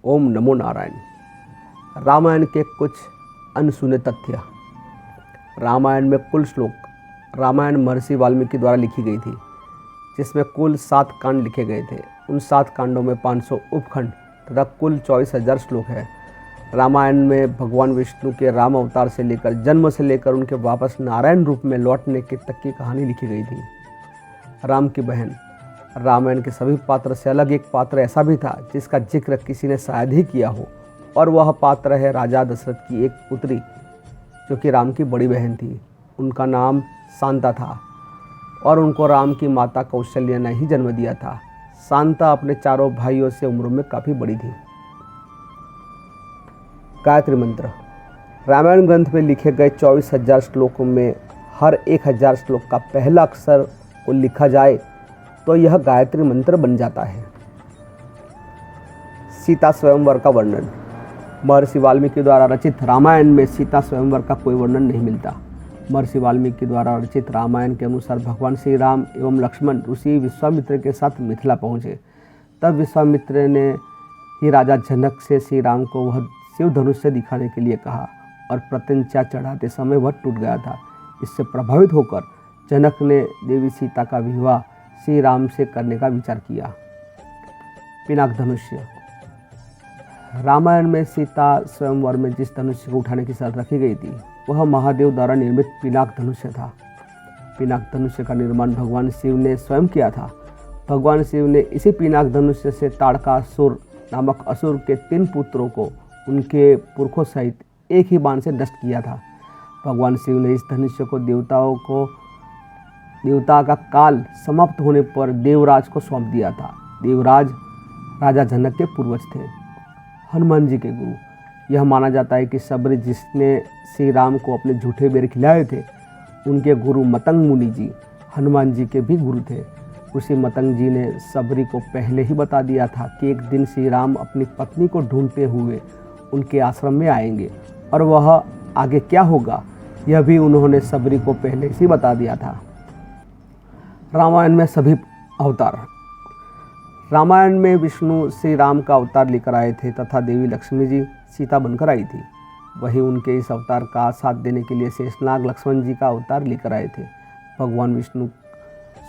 ओम नमो नारायण। रामायण के कुछ अनसुने तथ्य। रामायण में कुल श्लोक। रामायण महर्षि वाल्मीकि द्वारा लिखी गई थी, जिसमें कुल 7 कांड लिखे गए थे। उन 7 कांडों में 500 उपखंड तथा कुल 24,000 श्लोक है। रामायण में भगवान विष्णु के राम अवतार से लेकर जन्म से लेकर उनके वापस नारायण रूप में लौटने के तक की कहानी लिखी गई थी। राम की बहन। रामायण के सभी पात्र से अलग एक पात्र ऐसा भी था जिसका जिक्र किसी ने शायद ही किया हो, और वह पात्र है राजा दशरथ की एक पुत्री जो कि राम की बड़ी बहन थी। उनका नाम शांता था और उनको राम की माता कौशल्या ने ही जन्म दिया था। शांता अपने चारों भाइयों से उम्र में काफ़ी बड़ी थी। गायत्री मंत्र। रामायण ग्रंथ में लिखे गए 24,000 श्लोकों में हर 1,000 श्लोक का पहला अक्षर को लिखा जाए तो यह गायत्री मंत्र बन जाता है। सीता स्वयंवर का वर्णन। महर्षि वाल्मीकि द्वारा रचित रामायण में सीता स्वयंवर का कोई वर्णन नहीं मिलता। महर्षि वाल्मीकि द्वारा रचित रामायण के अनुसार भगवान श्री राम एवं लक्ष्मण ऋषि विश्वामित्र के साथ मिथिला पहुँचे। तब विश्वामित्र ने ही राजा जनक से श्री राम को वह शिव धनुष्य दिखाने के लिए कहा और प्रत्यंचा चढ़ाते समय वह टूट गया था। इससे प्रभावित होकर जनक ने देवी सीता का विवाह श्री राम से करने का विचार किया। पिनाक धनुष्य। रामायण में सीता स्वयंवर में जिस धनुष्य को उठाने की शर्त रखी गई थी वह महादेव द्वारा निर्मित पिनाक धनुष्य था। पिनाक धनुष्य का निर्माण भगवान शिव ने स्वयं किया था। भगवान शिव ने इसी पिनाक धनुष्य से ताड़कासुर नामक असुर के 3 पुत्रों को उनके पुरखों सहित एक ही बाण से नष्ट किया था। भगवान शिव ने इस धनुष्य को देवता का काल समाप्त होने पर देवराज को सौंप दिया था। देवराज राजा जनक के पूर्वज थे। हनुमान जी के गुरु। यह माना जाता है कि सबरी जिसने श्री राम को अपने झूठे बेर खिलाए थे, उनके गुरु मतंग मुनि जी हनुमान जी के भी गुरु थे। ऋषि मतंग जी ने सबरी को पहले ही बता दिया था कि एक दिन श्री राम अपनी पत्नी को ढूंढते हुए उनके आश्रम में आएंगे और वह आगे क्या होगा यह भी उन्होंने सबरी को पहले ही बता दिया था। रामायण में सभी अवतार। रामायण में विष्णु श्री राम का अवतार लेकर आए थे तथा देवी लक्ष्मी जी सीता बनकर आई थी। वहीं उनके इस अवतार का साथ देने के लिए शेषनाग लक्ष्मण जी का अवतार लेकर आए थे। भगवान विष्णु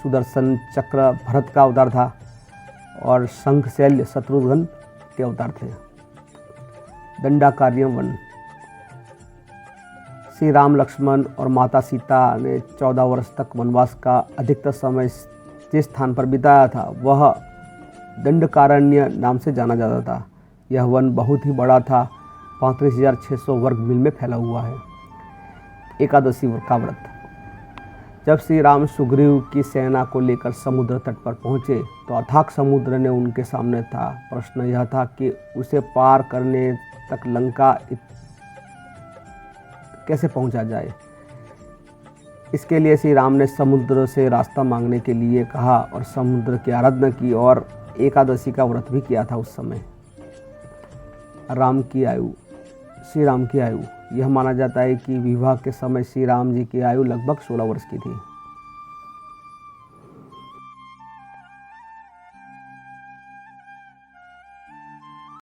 सुदर्शन चक्र भरत का अवतार था और शंख शैल्य शत्रुघ्न के अवतार थे। दंडाकार्य वन। श्री राम लक्ष्मण और माता सीता ने 14 वर्ष तक वनवास का अधिकतर समय जिस स्थान पर बिताया था वह दंडकारण्य नाम से जाना जाता था। यह वन बहुत ही बड़ा था, 35,600 वर्ग मील में फैला हुआ है। एकादशी का व्रत। जब श्री राम सुग्रीव की सेना को लेकर समुद्र तट पर पहुँचे तो अथाक समुद्र ने उनके सामने था। प्रश्न यह था कि उसे पार करने तक लंका कैसे पहुंचा जाए। इसके लिए श्री राम ने समुद्र से रास्ता मांगने के लिए कहा और समुद्र की आराधना की और एकादशी का व्रत भी किया था। उस समय श्री राम की आयु। यह माना जाता है कि विवाह के समय श्री राम जी की आयु लगभग 16 वर्ष की थी।